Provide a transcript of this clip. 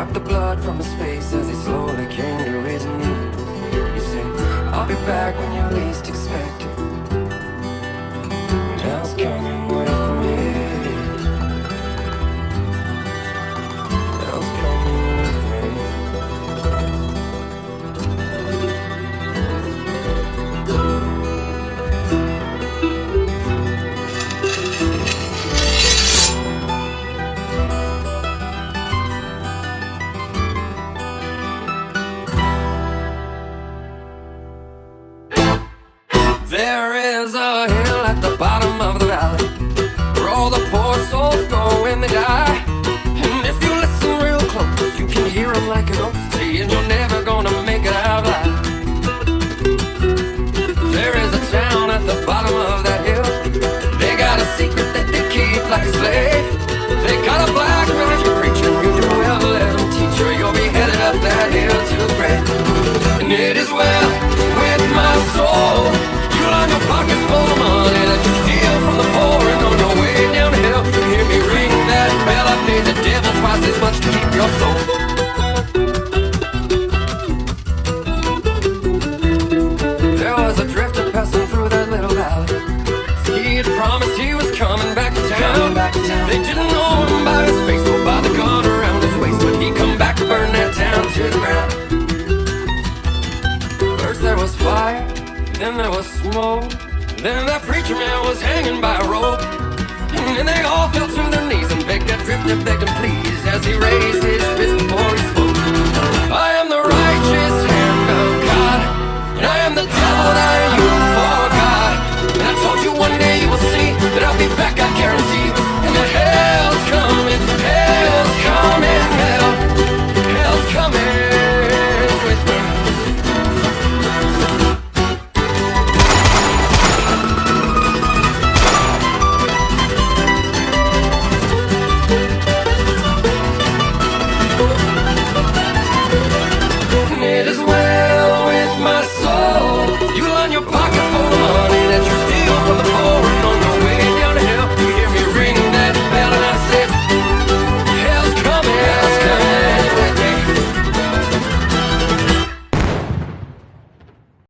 Wipe the blood from his face as he slowly came to his knees. You say, I'll be back when you least expect it. Now's coming with me. Now's coming with me. There is a hill at the bottom of the valley where all the poor souls go when they die. And if you listen real close, you can hear them like an oath saying you're never gonna make it out alive. There is a town at the bottom of that hill. They got a secret that they keep like a slave. They got a black magic preacher, you do well to let them teach you. You'll be headed up that hill to the grave. And it is well with my soul. You line your pockets full of money that you steal from the poor, and on your way downhill, you hear me ring that bell. I paid the devil twice as much to keep your soul. There was a drifter passing through that little valley. He had promised he was coming back to town. They didn't know him by his face or by the gun around his waist, but he come back to burn that town to the ground. First there was fire, then there was smoke. Then that preacher man was hanging by a rope. And then they all fell to their knees and begged that drifter, begged him please, as he raised his fist before he spoke. I am the righteous hand of God, and I am the